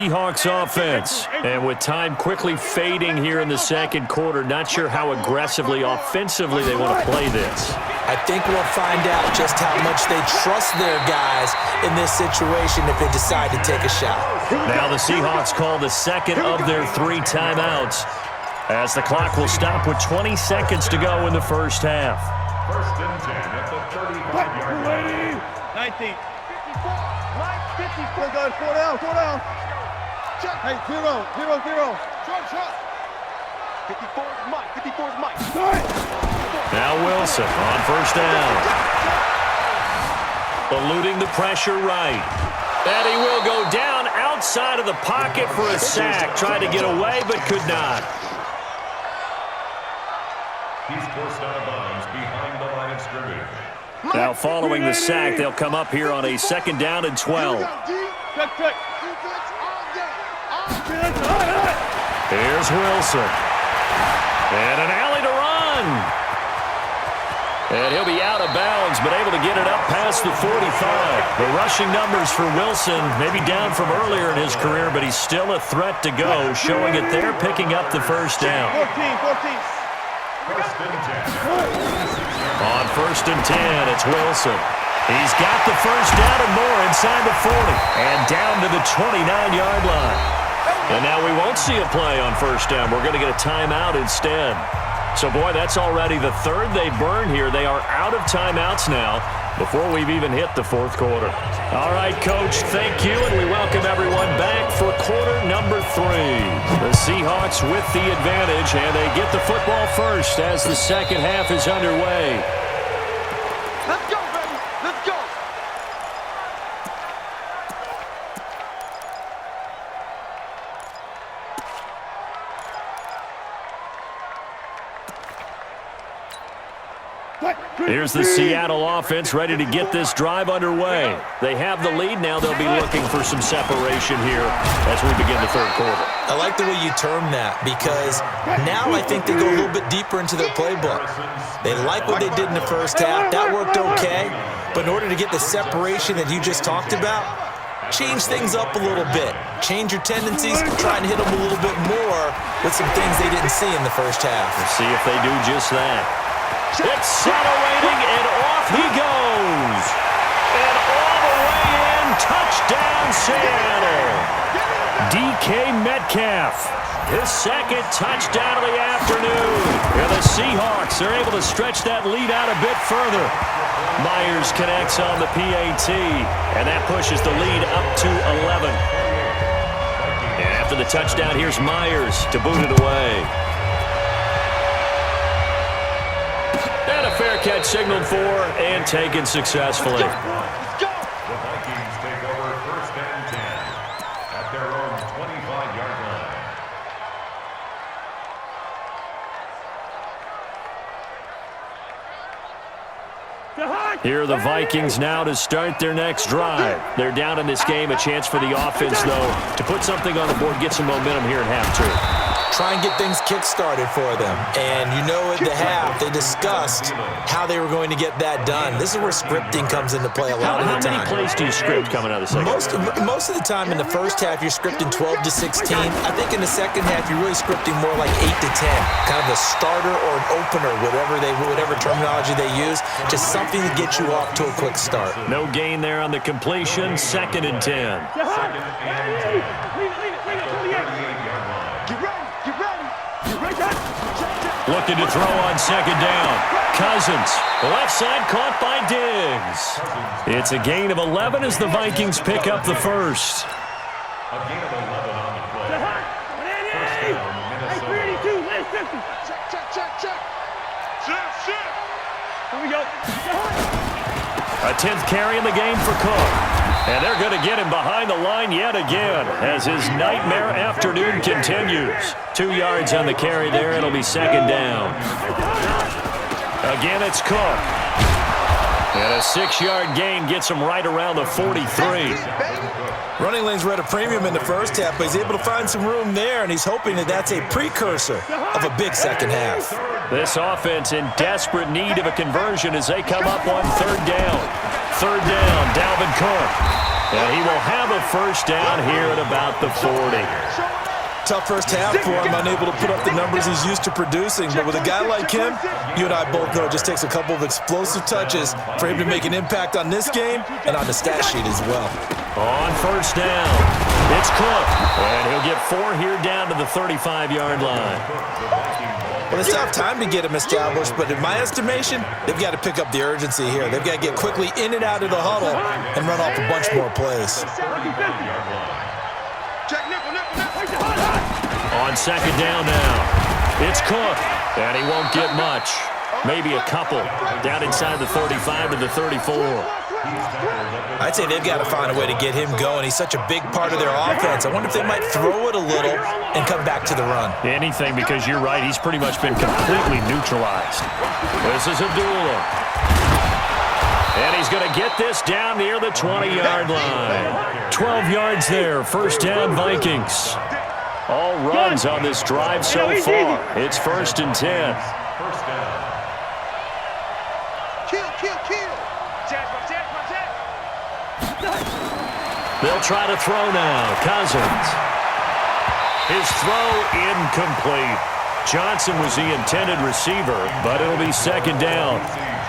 Seahawks offense, and with time quickly fading here in the second quarter, not sure how aggressively, offensively they want to play this. I think we'll find out just how much they trust their guys in this situation if they decide to take a shot. Now the Seahawks call the second of their 3 timeouts as the clock will stop with 20 seconds to go in the first half. First and 10 at the 35-yard line. 19. 54. Go, 4 down, 4 down. Hey, 0, 0, 0. Shot. 54 is Mike. 54 is Mike. Now Wilson on first down. Eluding the pressure right. And he will go down outside of the pocket for a sack. Tried to get away, but could not. He's forced out of bounds behind the line of scrimmage. Now following the sack, they'll come up here on a 2nd down and 12. Check. Here's Wilson. And an alley to run. And he'll be out of bounds, but able to get it up past the 45. The rushing numbers for Wilson, maybe down from earlier in his career, but he's still a threat to go, showing it there, picking up the first down. 14. First and 10. On first and 10, it's Wilson. He's got the first down and more inside the 40 and down to the 29-yard line. And now we won't see a play on first down. We're going to get a timeout instead. So, boy, that's already the 3rd they burn here. They are out of timeouts now before we've even hit the 4th quarter. All right, Coach, thank you, and we welcome everyone back for quarter number 3. The Seahawks with the advantage, and they get the football first as the second half is underway. Let's go, baby. Let's go. Here's the Seattle offense ready to get this drive underway. They have the lead. Now they'll be looking for some separation here as we begin the 3rd quarter. I like the way you term that because now I think they go a little bit deeper into their playbook. They like what they did in the first half. That worked okay. But in order to get the separation that you just talked about, change things up a little bit. Change your tendencies, try and hit them a little bit more with some things they didn't see in the first half. We'll see if they do just that. It's accelerating, and off he goes. And all the way in, touchdown Seattle. DK Metcalf, his 2nd touchdown of the afternoon. And the Seahawks are able to stretch that lead out a bit further. Myers connects on the PAT, and that pushes the lead up to 11. And after the touchdown, here's Myers to boot it away. And a fair catch signaled for and taken successfully. The Vikings take over first and 10 at their own 25-yard line. Here are the Vikings now to start their next drive. They're down in this game. A chance for the offense, though, to put something on the board, get some momentum here in half 2. Try and get things kick-started for them. And you know at the half, they discussed how they were going to get that done. This is where scripting comes into play a lot of the time. How many plays do you script coming out of the second? Most of the time in the first half, you're scripting 12 to 16. I think in the second half, you're really scripting more like 8 to 10. Kind of a starter or an opener, whatever terminology they use. Just something to get you off to a quick start. No gain there on the completion. 2nd and 10. Second and 10. Looking to throw on 2nd down. Cousins, left side caught by Diggs. It's a gain of 11 as the Vikings pick up the first. A gain of 11 on the play. First down, Minnesota. Check. Here we go. A 10th carry in the game for Cook. And they're going to get him behind the line yet again as his nightmare afternoon continues. 2 yards on the carry there. It'll be 2nd down. Again, it's Cook. And a 6-yard gain gets him right around the 43. Running lanes were at a premium in the first half, but he's able to find some room there, and he's hoping that that's a precursor of a big second half. This offense in desperate need of a conversion as they come up on 3rd down. 3rd down, Dalvin Cook. And he will have a first down here at about the 40. Tough first half for him, unable to put up the numbers he's used to producing. But with a guy like him, you and I both know it just takes a couple of explosive touches for him to make an impact on this game and on the stat sheet as well. On first down, it's Cook. And he'll get 4 here down to the 35-yard line. Well, they still have time to get him established, but in my estimation, they've got to pick up the urgency here. They've got to get quickly in and out of the huddle and run off a bunch more plays. On second down now, it's Cook, and he won't get much. Maybe a couple down inside the 35 to the 34. I'd say they've got to find a way to get him going. He's such a big part of their offense. I wonder if they might throw it a little and come back to the run. Anything, because you're right, he's pretty much been completely neutralized. This is Abdullah. And he's going to get this down near the 20-yard line. 12 yards there, first down Vikings. All runs on this drive so far. It's 1st and 10. First down. Kill. They'll try to throw now. Cousins. His throw incomplete. Johnson was the intended receiver, but it'll be second down.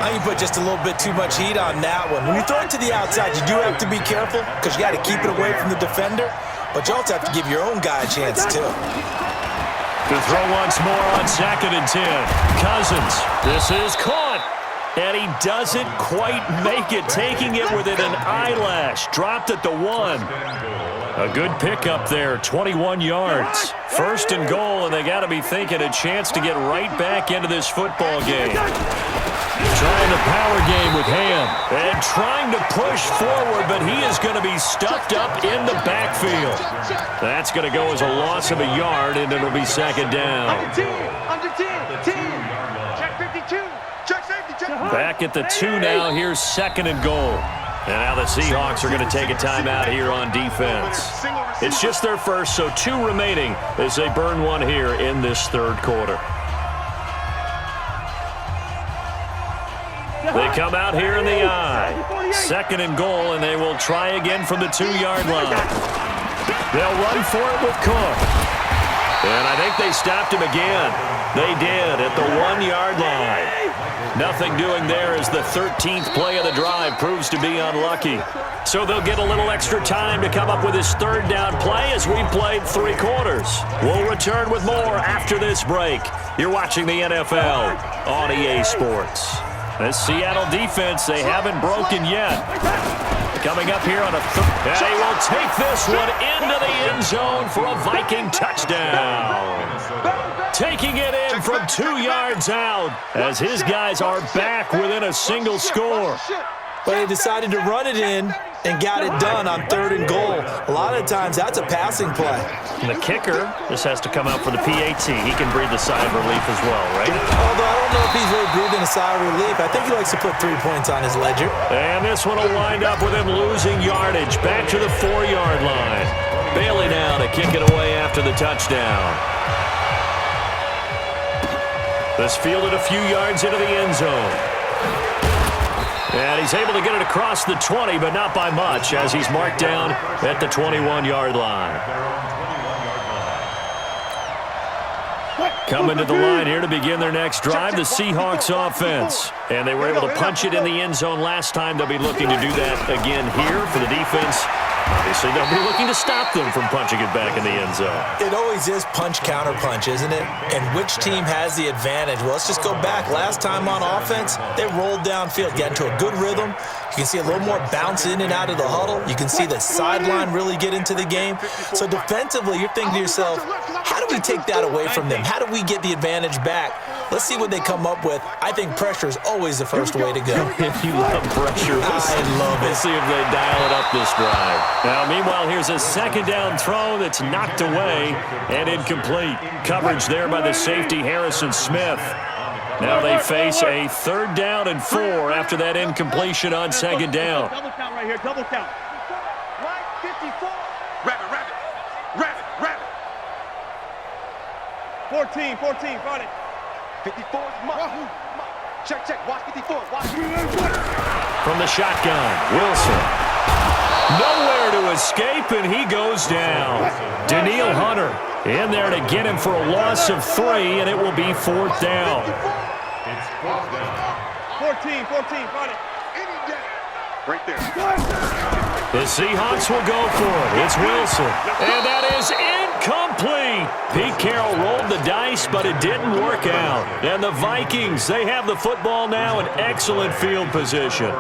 I can put just a little bit too much heat on that one. When you throw it to the outside, you do have to be careful because you got to keep it away from the defender, but you also have to give your own guy a chance too. To throw once more on 2nd and 10. Cousins. This is caught. And he doesn't quite make it, taking it within an eyelash. Dropped at the 1. A good pickup there, 21 yards. 1st and goal, and they got to be thinking a chance to get right back into this football game. Trying the power game with Ham. And trying to push forward, but he is going to be stuffed up in the backfield. That's going to go as a loss of a yard, and it'll be second down. Under 10. Check 52. Check safety. Check. Back at the 2 now. Here's 2nd and goal. And now the Seahawks are going to take a timeout here on defense. It's just their first, so 2 remaining as they burn one here in this 3rd quarter. They come out here in the eye. 2nd and goal, and they will try again from the 2-yard line. They'll run for it with Cook. And I think they stopped him again. They did at the 1-yard line. Nothing doing there as the 13th play of the drive proves to be unlucky. So they'll get a little extra time to come up with his 3rd down play as we played 3 quarters. We'll return with more after this break. You're watching the NFL on EA Sports. This Seattle defense, they haven't broken yet. Coming up here on a and he will take this one into the end zone for a Viking touchdown. Taking it in from 2 yards out as his guys are back within a single score. But they decided to run it in and got it done on 3rd and goal. A lot of times, that's a passing play. And the kicker just has to come out for the PAT. He can breathe a sigh of relief as well, right? Although I don't know if he's really breathing a sigh of relief. I think he likes to put 3 points on his ledger. And this one will wind up with him losing yardage. Back to the 4-yard line. Bailey now to kick it away after the touchdown. This fielded a few yards into the end zone. And he's able to get it across the 20, but not by much, as he's marked down at the 21-yard line. Coming to the line here to begin their next drive, the Seahawks offense. And they were able to punch it in the end zone last time. They'll be looking to do that again here for the defense. Obviously, they'll be looking to stop them from punching it back in the end zone. It always is punch-counter-punch, isn't it? And which team has the advantage? Well, let's just go back. Last time on offense, they rolled downfield, got into a good rhythm. You can see a little more bounce in and out of the huddle. You can see the sideline really get into the game. So defensively, you're thinking to yourself, how do we take that away from them? How do we get the advantage back? Let's see what they come up with. I think pressure is always the first way to go. You love pressure. I love it. Let's see if they dial it up this drive. Now, meanwhile, here's a 2nd down throw that's knocked away and incomplete. Coverage there by the safety, Harrison Smith. Now they face a 3rd down and 4 after that incompletion on 2nd down. Double count right here, double count. Right, 54. Rabbit. 14, got it. 54, check, watch 54, watch. From the shotgun, Wilson. Nowhere to escape, and he goes down. Daniil Hunter in there to get him for a loss of 3, and it will be 4th down. It's 4th down. 14, got it. Right there. The Seahawks will go for it. It's Wilson. And that is incomplete. Pete Carroll rolled the dice, but it didn't work out. And the Vikings, they have the football now in excellent field position.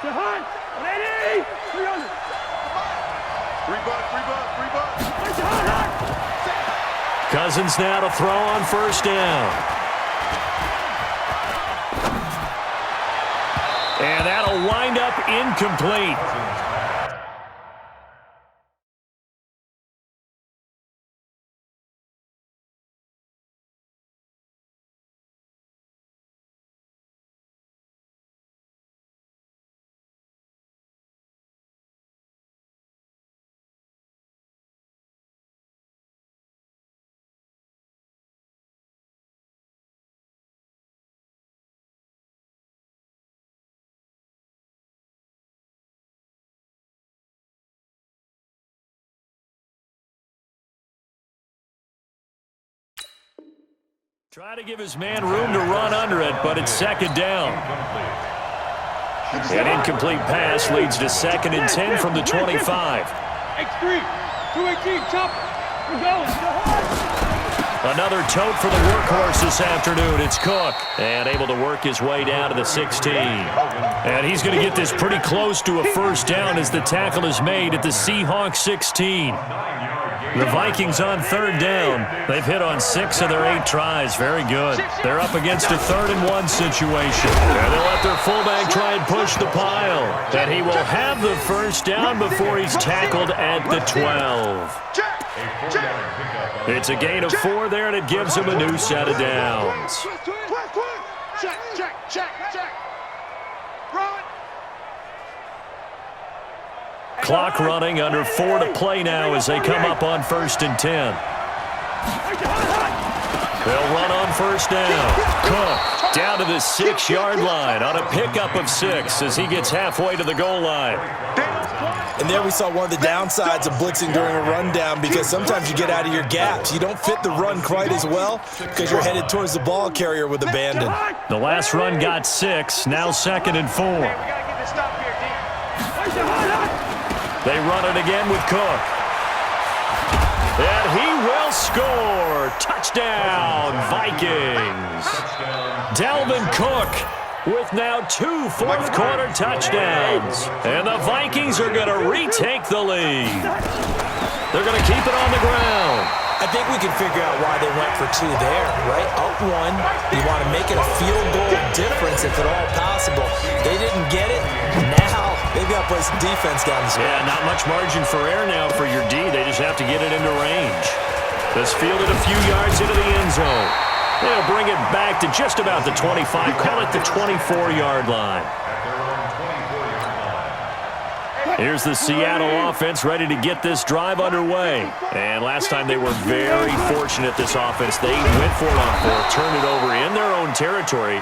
Ready? 300. 3 bucks. Cousins now to throw on 1st down. And that'll wind up incomplete. Try to give his man room to run under it, but it's 2nd down. An incomplete pass leads to 2nd and 10 from the 25. X3, 218, chopper. We're going. Another tote for the workhorse this afternoon. It's Cook, and able to work his way down to the 16. And he's going to get this pretty close to a 1st down as the tackle is made at the Seahawks 16. The Vikings on 3rd down. They've hit on 6 of their 8 tries. Very good. They're up against a 3rd and 1 situation. And they'll let their fullback try and push the pile. And he will have the 1st down before he's tackled at the 12. It's a gain of 4 there, and it gives him a new set of downs. Check. Run. Clock running, under 4 to play now as they come up on 1st and 10. They'll run on 1st down. Cook down to the 6-yard line on a pickup of 6 as he gets halfway to the goal line. And there we saw one of the downsides of blitzing during a rundown, because sometimes you get out of your gaps. You don't fit the run quite as well because you're headed towards the ball carrier with abandon. The last run got 6, now 2nd and 4. They run it again with Cook. And he will score. Touchdown, Vikings. Dalvin Cook with now 2 fourth-quarter touchdowns. And the Vikings are going to retake the lead. They're going to keep it on the ground. I think we can figure out why they went for 2 there, right? Up 1, you want to make it a field goal difference if at all possible. They didn't get it. Now they've got to play some defense down the stretch. Yeah, not much margin for error now for your D. They just have to get it into range. Just fielded a few yards into the end zone. They'll bring it back to just about the 25. Call it the 24-yard line. Here's the Seattle offense ready to get this drive underway. And last time they were very fortunate, this offense. They went for it on 4th, turned it over in their own territory,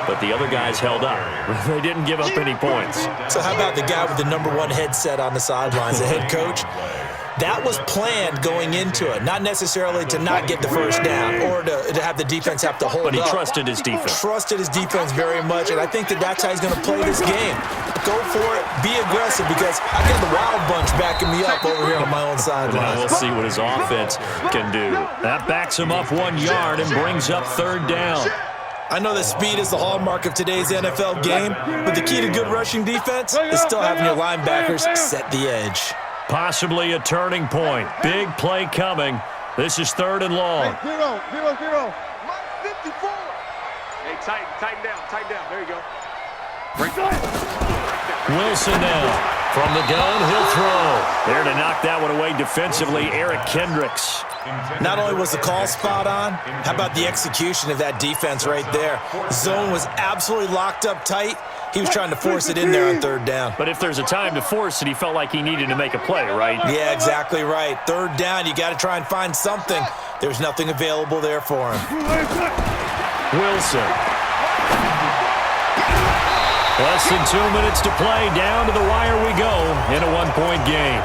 but the other guys held up. They didn't give up any points. So how about the guy with the #1 headset on the sidelines, the head coach? That was planned going into it, not necessarily to not get the 1st down or to have the defense have to hold up. But he trusted his defense. Trusted his defense very much, and I think that's how he's going to play this game. Go for it, be aggressive, because I got the Wild Bunch backing me up over here on my own sideline. Well, we'll see what his offense can do. That backs him up 1 yard and brings up 3rd down. I know that speed is the hallmark of today's NFL game, but the key to good rushing defense is still having your linebackers set the edge. Possibly a turning point. Big play coming. This is 3rd and long. 0. 54. Hey, tighten down. There you go. Wilson now. From the gun, he'll throw. There to knock that one away defensively, Eric Kendricks. Not only was the call spot on, how about the execution of that defense right there? Zone was absolutely locked up tight. He was trying to force it in there on 3rd down. But if there's a time to force it, he felt like he needed to make a play, right? Yeah, exactly right. 3rd down, you got to try and find something. There's nothing available there for him. Wilson. Less than 2 minutes to play. Down to the wire we go in a one-point game.